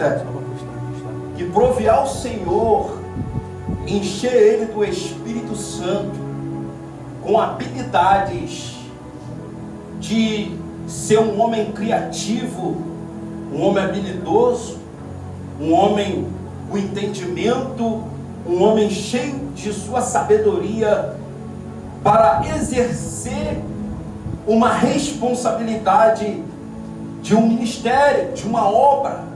salmista que prove ao Senhor encher ele do Espírito Santo com habilidades de ser um homem criativo, um homem habilidoso, um homem com entendimento, um homem cheio de sua sabedoria para exercer uma responsabilidade de um ministério, de uma obra.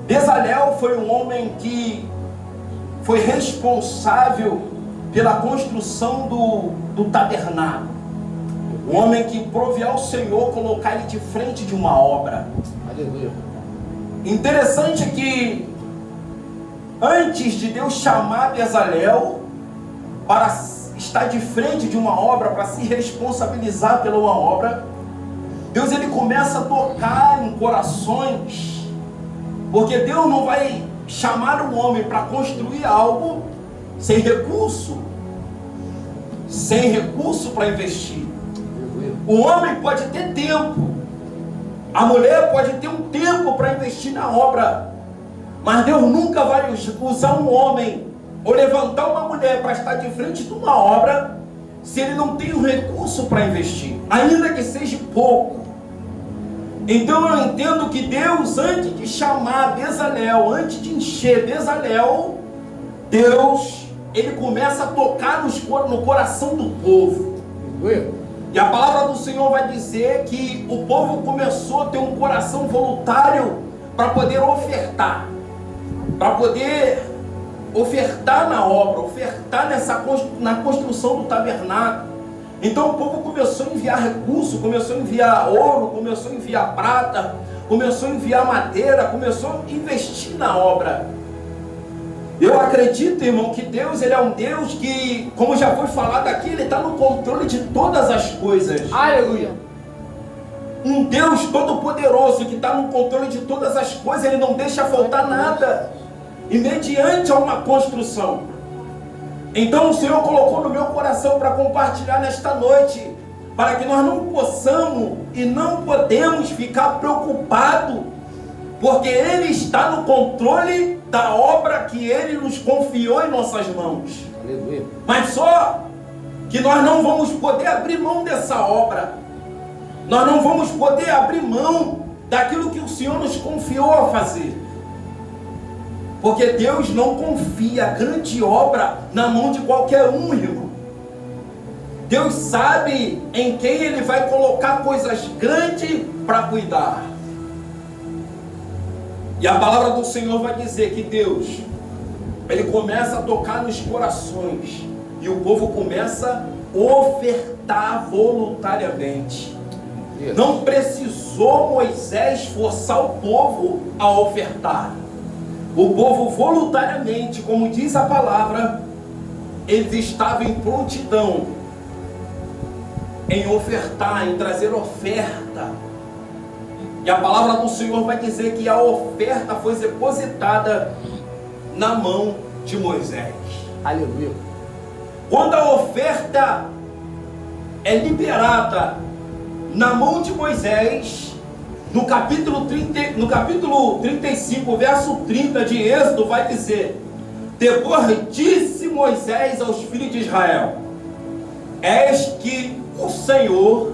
Bezalel foi um homem que foi responsável pela construção do tabernáculo. Um homem que prove ao Senhor colocar ele de frente de uma obra. Aleluia. Interessante que antes de Deus chamar Bezalel para estar de frente de uma obra, para se responsabilizar pela uma obra, Deus ele começa a tocar em corações, porque Deus não vai chamar um homem para construir algo sem recurso para investir. O homem pode ter tempo, a mulher pode ter um tempo para investir na obra, mas Deus nunca vai usar um homem ou levantar uma mulher para estar de frente de uma obra se ele não tem o recurso para investir, ainda que seja pouco. Então eu entendo que Deus, antes de chamar Bezalel, antes de encher Bezalel, Deus, ele começa a tocar no coração do povo. E a palavra do Senhor vai dizer que o povo começou a ter um coração voluntário para poder ofertar na obra, ofertar na construção do tabernáculo. Então o povo começou a enviar recursos, começou a enviar ouro, começou a enviar prata, começou a enviar madeira, começou a investir na obra. Eu acredito, irmão, que Deus, ele é um Deus que, como já foi falado aqui, ele está no controle de todas as coisas. Aleluia. Um Deus todo poderoso que está no controle de todas as coisas, ele não deixa faltar nada. E mediante a uma construção. Então o Senhor colocou no meu coração para compartilhar nesta noite, para que nós não possamos e não podemos ficar preocupados, porque Ele está no controle da obra que Ele nos confiou em nossas mãos. Aleluia. Mas só que nós não vamos poder abrir mão dessa obra, nós não vamos poder abrir mão daquilo que o Senhor nos confiou a fazer. Porque Deus não confia grande obra na mão de qualquer um, irmão. Deus sabe em quem Ele vai colocar coisas grandes para cuidar. E a palavra do Senhor vai dizer que Deus, Ele começa a tocar nos corações. E o povo começa a ofertar voluntariamente. Não precisou Moisés forçar o povo a ofertar. O povo voluntariamente, como diz a palavra, eles estavam em prontidão em ofertar, em trazer oferta. E a palavra do Senhor vai dizer que a oferta foi depositada na mão de Moisés. Aleluia. Quando a oferta é liberada na mão de Moisés, no capítulo 35, verso 30 de Êxodo, vai dizer: depois disse Moisés aos filhos de Israel: eis que o Senhor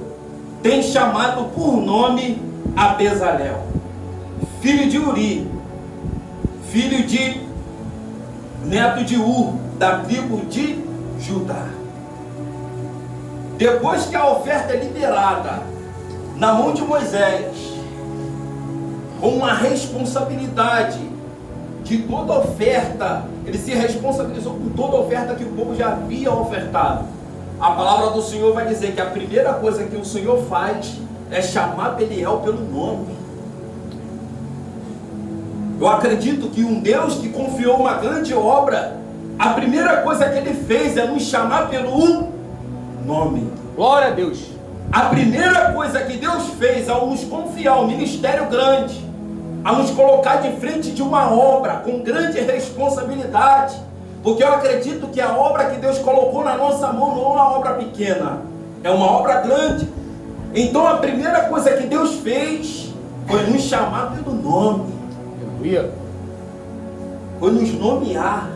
tem chamado por nome a Bezalel, filho de Uri, filho de neto de Ur, da tribo de Judá. Depois que a oferta é liberada na mão de Moisés, com uma responsabilidade de toda oferta, ele se responsabilizou com toda oferta que o povo já havia ofertado. A palavra do Senhor vai dizer que a primeira coisa que o Senhor faz é chamar Belial pelo nome. Eu acredito que um Deus que confiou uma grande obra, a primeira coisa que Ele fez é nos chamar pelo nome. Glória a Deus. A primeira coisa que Deus fez ao nos confiar um ministério grande, a nos colocar de frente de uma obra com grande responsabilidade, porque eu acredito que a obra que Deus colocou na nossa mão não é uma obra pequena, é uma obra grande. Então a primeira coisa que Deus fez foi nos chamar pelo nome. Aleluia. Foi nos nomear.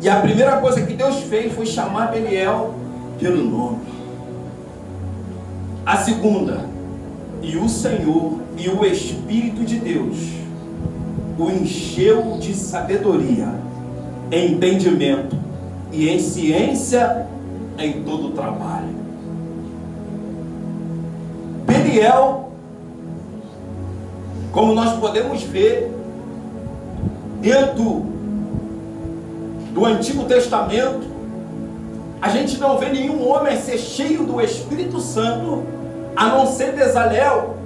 E a primeira coisa que Deus fez foi chamar Beliel pelo nome. A segunda, e o Senhor e o Espírito de Deus o encheu de sabedoria, entendimento e em ciência em todo o trabalho. Beliel, como nós podemos ver dentro do Antigo Testamento, a gente não vê nenhum homem ser cheio do Espírito Santo, a não ser Bezalel.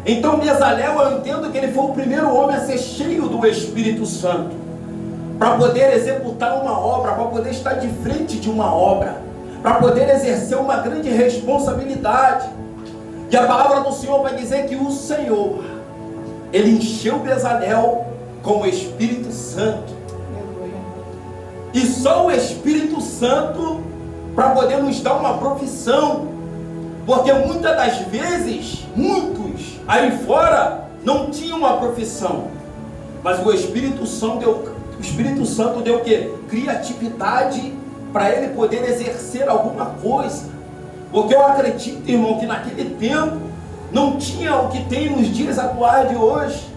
Então Bezalel, eu entendo que ele foi o primeiro homem a ser cheio do Espírito Santo, para poder executar uma obra, para poder estar de frente de uma obra, para poder exercer uma grande responsabilidade. E a palavra do Senhor vai dizer que o Senhor, ele encheu Bezalel com o Espírito Santo. E só o Espírito Santo para poder nos dar uma profissão, porque muitas das vezes, muitos aí fora não tinham uma profissão, mas o Espírito Santo deu o quê? Criatividade para ele poder exercer alguma coisa. Porque eu acredito, irmão, que naquele tempo não tinha o que tem nos dias atuais de hoje.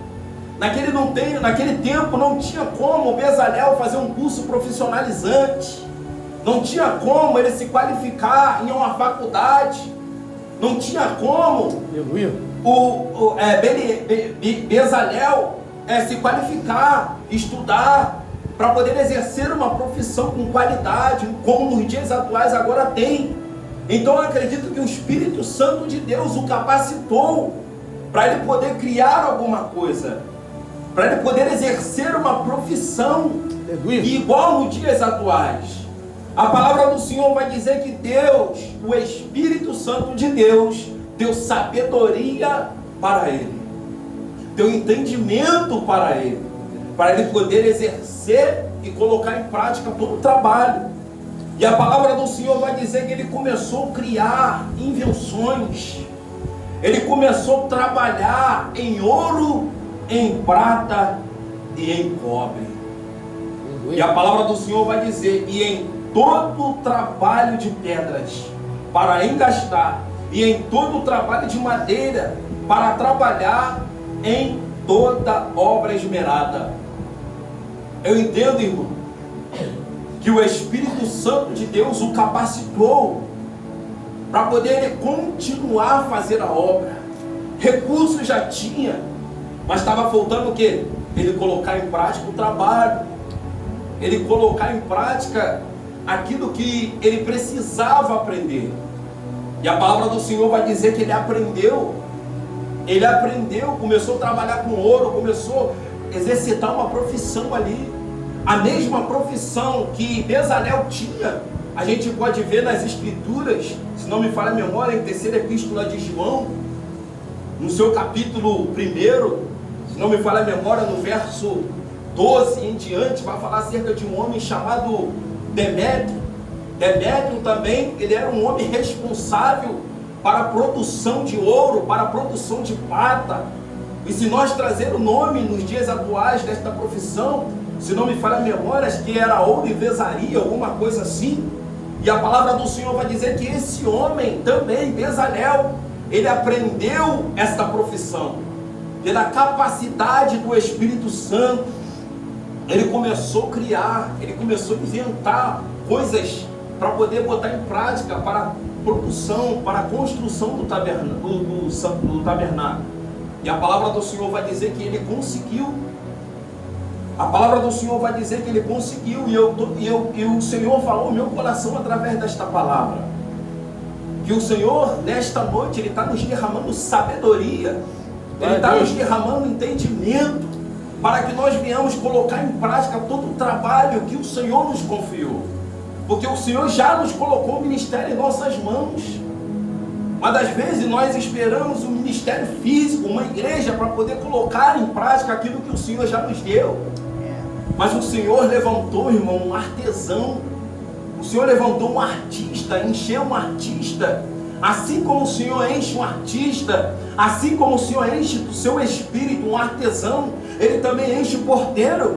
Naquele tempo não tinha como o Bezalel fazer um curso profissionalizante, não tinha como ele se qualificar em uma faculdade, não tinha como Bezalel se qualificar, estudar, para poder exercer uma profissão com qualidade, como nos dias atuais agora tem. Então eu acredito que o Espírito Santo de Deus o capacitou para ele poder criar alguma coisa, para ele poder exercer uma profissão, igual nos dias atuais. A palavra do Senhor vai dizer que Deus, o Espírito Santo de Deus, deu sabedoria para ele, deu entendimento para ele poder exercer e colocar em prática todo o trabalho. E a palavra do Senhor vai dizer que ele começou a criar invenções, ele começou a trabalhar em ouro, em prata e em cobre. E a palavra do Senhor vai dizer, e em todo o trabalho de pedras para engastar, e em todo o trabalho de madeira para trabalhar em toda obra esmerada. Eu entendo, irmão, que o Espírito Santo de Deus o capacitou para poder ele continuar a fazer a obra. Recursos já tinha, mas estava faltando o quê? Ele colocar em prática o trabalho, ele colocar em prática aquilo que ele precisava aprender. E a palavra do Senhor vai dizer que ele aprendeu, começou a trabalhar com ouro, começou a exercitar uma profissão ali, a mesma profissão que Bezalel tinha. A gente pode ver nas Escrituras, se não me falha a memória, em 3ª Epístola de João, no seu capítulo 1, se não me falha a memória, no verso 12 em diante, vai falar acerca de um homem chamado Demétrio. Demétrio também, ele era um homem responsável para a produção de ouro, para a produção de prata. E se nós trazer o nome nos dias atuais desta profissão, se não me falha a memória, acho que era ourivesaria, alguma coisa assim. E a palavra do Senhor vai dizer que esse homem também, Bezalel, ele aprendeu esta profissão. Pela capacidade do Espírito Santo, ele começou a criar, ele começou a inventar coisas para poder botar em prática para a produção, para a construção do tabernáculo. E a palavra do Senhor vai dizer que ele conseguiu. A palavra do Senhor vai dizer que ele conseguiu, e o Senhor falou no meu coração através desta palavra, que o Senhor, nesta noite, Ele está nos derramando sabedoria, Ele está nos derramando entendimento, para que nós venhamos colocar em prática todo o trabalho que o Senhor nos confiou, porque o Senhor já nos colocou o ministério em nossas mãos, mas às vezes nós esperamos um ministério físico, uma igreja, para poder colocar em prática aquilo que o Senhor já nos deu. Mas o Senhor levantou, irmão, um artesão. O Senhor levantou um artista, encheu um artista Assim como o Senhor enche um artista, assim como o Senhor enche do seu espírito um artesão, Ele também enche o porteiro.